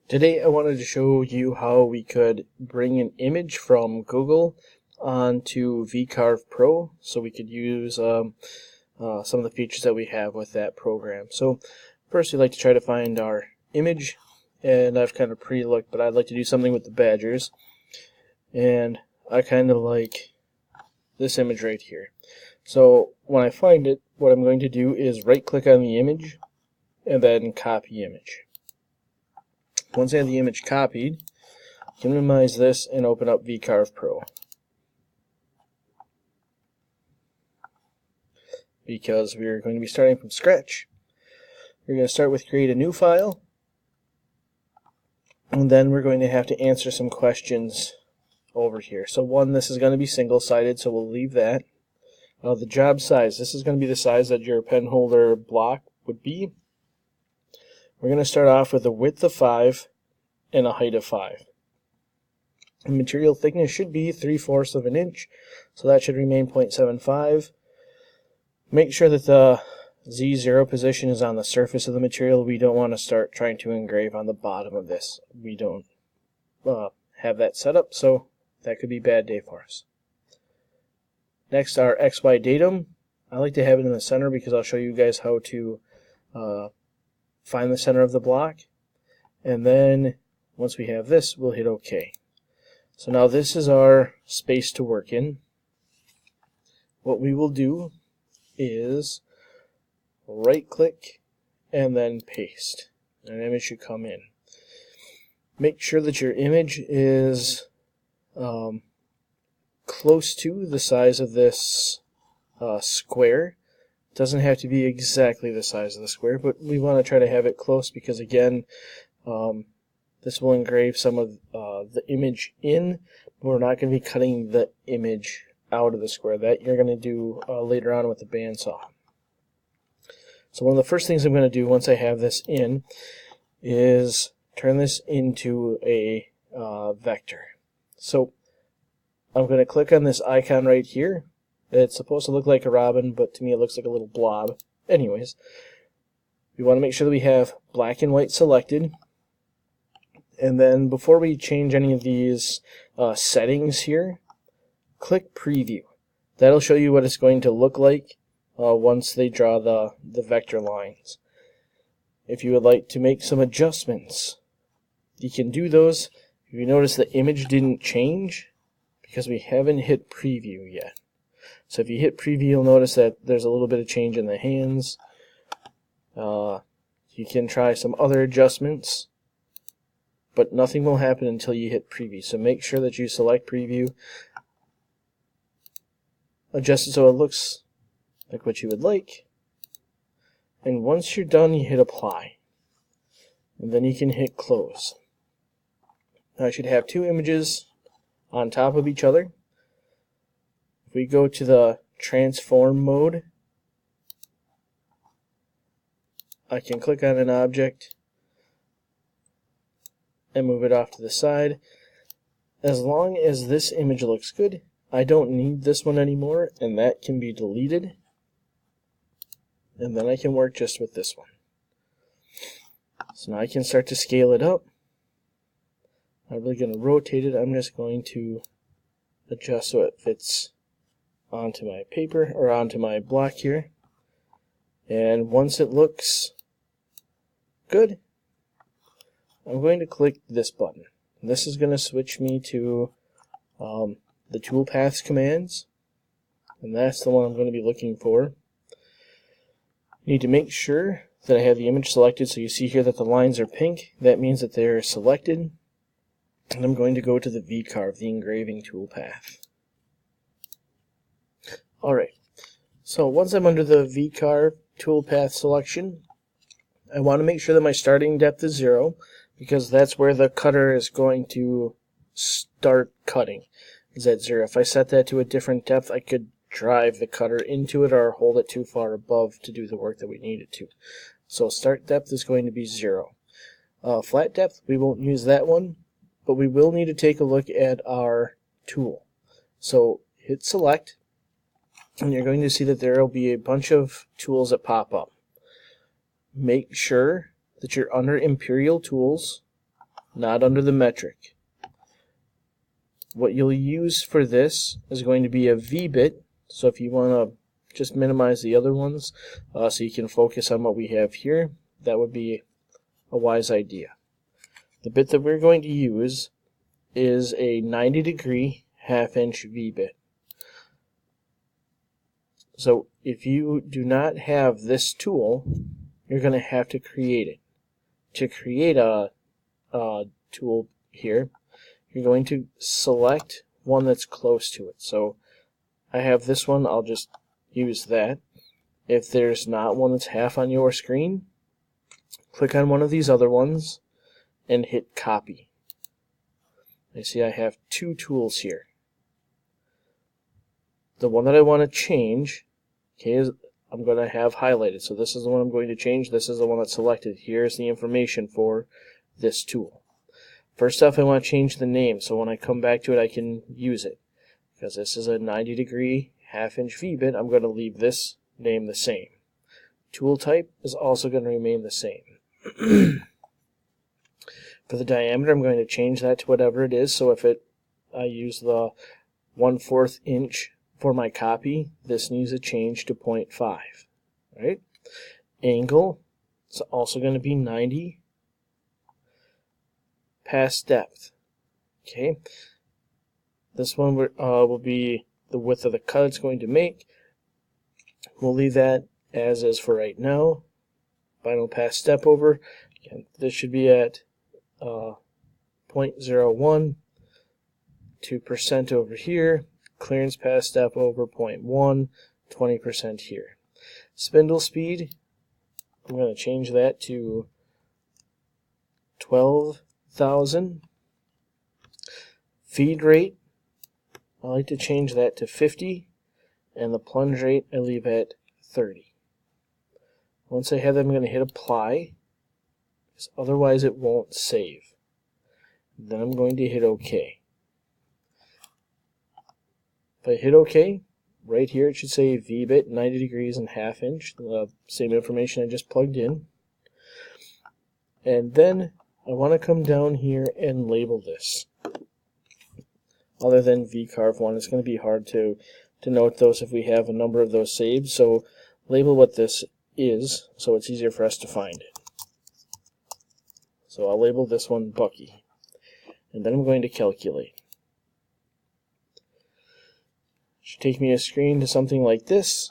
Today I wanted to show you how we could bring an image from Google onto VCarve Pro so we could use some of the features that we have with that program. So first we'd like to try to find our image, and I've kind of pre-looked, but I'd like to do something with the badgers, and I kind of like this image right here. So when I find it, what I'm going to do is right click on the image and then copy image. Once I have the image copied, I can minimize this and open up VCarve Pro. Because we're going to be starting from scratch, we're going to start with create a new file, and then we're going to have to answer some questions over here. So one, this is going to be single-sided, so we'll leave that. The job size, this is going to be the size that your pen holder block would be. We're going to start off with a width of 5 and a height of 5. The material thickness should be 3/4 of an inch, so that should remain 0.75. Make sure that the Z0 position is on the surface of the material. We don't want to start trying to engrave on the bottom of this. We don't have that set up, so that could be a bad day for us. Next, our XY datum. I like to have it in the center because I'll show you guys how to find the center of the block. And then once we have this, we'll hit OK. So now this is our space to work in. What we will do is right click and then paste. An image should come in. Make sure that your image is close to the size of this square. It doesn't have to be exactly the size of the square, but we want to try to have it close because, again, this will engrave some of the image in. We're not going to be cutting the image out of the square. That you're going to do later on with the bandsaw. So one of the first things I'm going to do once I have this in is turn this into a vector. So I'm going to click on this icon right here. It's supposed to look like a robin, but to me it looks like a little blob. Anyways, we want to make sure that we have black and white selected. And then before we change any of these settings here, click preview. That'll show you what it's going to look like once they draw the vector lines. If you would like to make some adjustments, you can do those. If you notice, the image didn't change because we haven't hit preview yet. So if you hit preview, you'll notice that there's a little bit of change in the hands. You can try some other adjustments, but nothing will happen until you hit preview. So make sure that you select preview, adjust it so it looks like what you would like, and once you're done, you hit apply, and then you can hit close. Now I should have two images on top of each other. If we go to the transform mode, I can click on an object and move it off to the side. As long as this image looks good, I don't need this one anymore, and that can be deleted. And then I can work just with this one. So now I can start to scale it up. I'm not really going to rotate it. I'm just going to adjust so it fits onto my paper or onto my block here. And once it looks good, I'm going to click this button. This is going to switch me to the toolpaths commands, and that's the one I'm going to be looking for. You need to make sure that I have the image selected, so you see here that the lines are pink. That means that they're selected. And I'm going to go to the VCarve, the engraving toolpath. Alright, so once I'm under the VCarve toolpath selection, I want to make sure that my starting depth is 0, because that's where the cutter is going to start cutting, is at 0. If I set that to a different depth, I could drive the cutter into it or hold it too far above to do the work that we need it to. So start depth is going to be 0. Flat depth, we won't use that one, but we will need to take a look at our tool. So hit select, and you're going to see that there will be a bunch of tools that pop up. Make sure that you're under Imperial Tools, not under the metric. What you'll use for this is going to be a V-bit, so if you want to just minimize the other ones so you can focus on what we have here, that would be a wise idea. The bit that we're going to use is a 90-degree half-inch V-bit. So if you do not have this tool, you're going to have to create it. To create a tool here, you're going to select one that's close to it. So I have this one, I'll just use that. If there's not one that's half on your screen, click on one of these other ones and hit copy. You see I have two tools here. The one that I want to change, okay, is I'm going to have highlighted. So this is the one I'm going to change. This is the one that's selected. Here's the information for this tool. First off, I want to change the name, so when I come back to it I can use it. Because this is a 90-degree half-inch V-bit, I'm going to leave this name the same. Tool type is also going to remain the same. For the diameter, I'm going to change that to whatever it is. So if I use the 1/4 inch for my copy, this needs a change to 0.5. Right? Angle is also going to be 90 past depth. Okay. This one will be the width of the cut it's going to make. We'll leave that as is for right now. Final pass step over. Again, this should be at 0.01. 2% over here. Clearance pass step over 0.1. 20% here. Spindle speed, I'm going to change that to 12,000. Feed rate, I like to change that to 50, and the plunge rate I leave at 30. Once I have that, I'm going to hit apply, because otherwise it won't save. Then I'm going to hit OK. If I hit OK, right here it should say V-bit 90 degrees and ½ inch, the same information I just plugged in. And then I want to come down here and label this. Other than VCarve1, it's going to be hard to note those if we have a number of those saved. So label what this is so it's easier for us to find it. So I'll label this one Bucky. And then I'm going to calculate. Should take me a screen to something like this.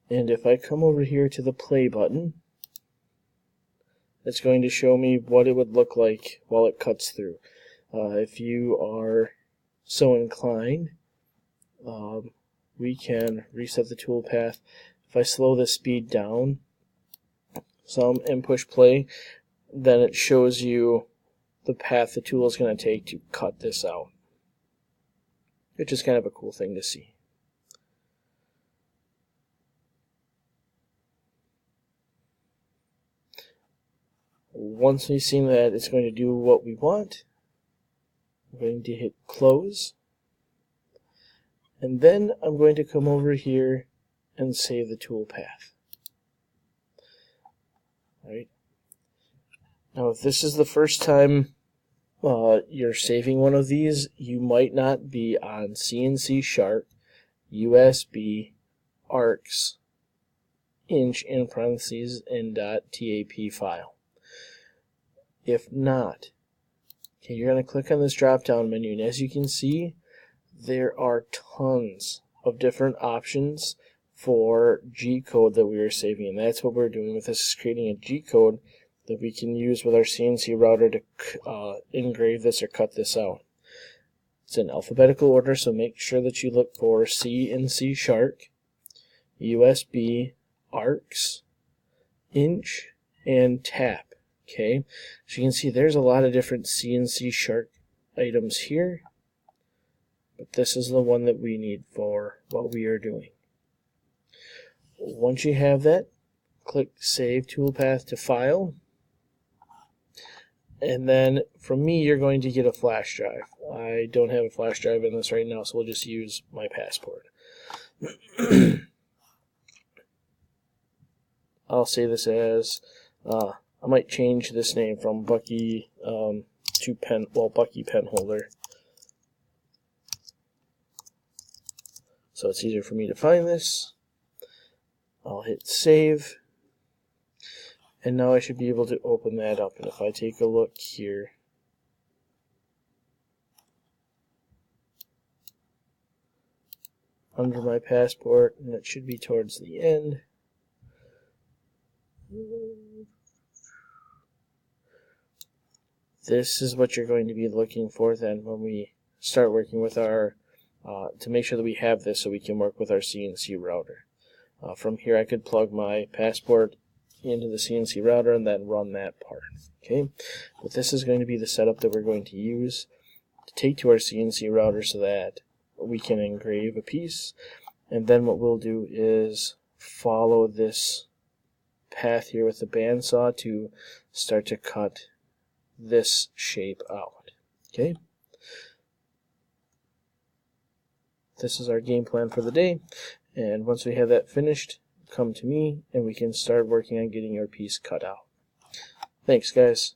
And if I come over here to the play button, it's going to show me what it would look like while it cuts through. If you are so inclined, we can reset the tool path. If I slow the speed down some and push play, then it shows you the path the tool is going to take to cut this out, which is kind of a cool thing to see. Once we've seen that it's going to do what we want, I'm going to hit close, and then I'm going to come over here and save the tool path. Right. Now if this is the first time you're saving one of these, you might not be on CNC Sharp, USB, ARCs, inch in parentheses, and .tap file. If not, okay, you're going to click on this drop down menu, and as you can see, there are tons of different options for G-code that we are saving, and that's what we're doing with this, is creating a G-code that we can use with our CNC router to engrave this or cut this out. It's in alphabetical order, so make sure that you look for CNC Sharp, USB, ARCs, inch, and tap. Okay, so you can see there's a lot of different CNC Sharp items here, but this is the one that we need for what we are doing. Once you have that, click Save Toolpath to File, and then from me you're going to get a flash drive. I don't have a flash drive in this right now, so we'll just use my passport. I'll say this as I might change this name from Bucky Bucky pen holder. So it's easier for me to find this. I'll hit save. And now I should be able to open that up. And if I take a look here, under my passport, and it should be towards the end. This is what you're going to be looking for then when we start working with our, to make sure that we have this so we can work with our CNC router. From here I could plug my passport into the CNC router and then run that part. Okay, but this is going to be the setup that we're going to use to take to our CNC router so that we can engrave a piece. And then what we'll do is follow this path here with the bandsaw to start to cut this shape out. Okay, this is our game plan for the day, and once we have that finished, come to me and we can start working on getting our piece cut out. Thanks, guys.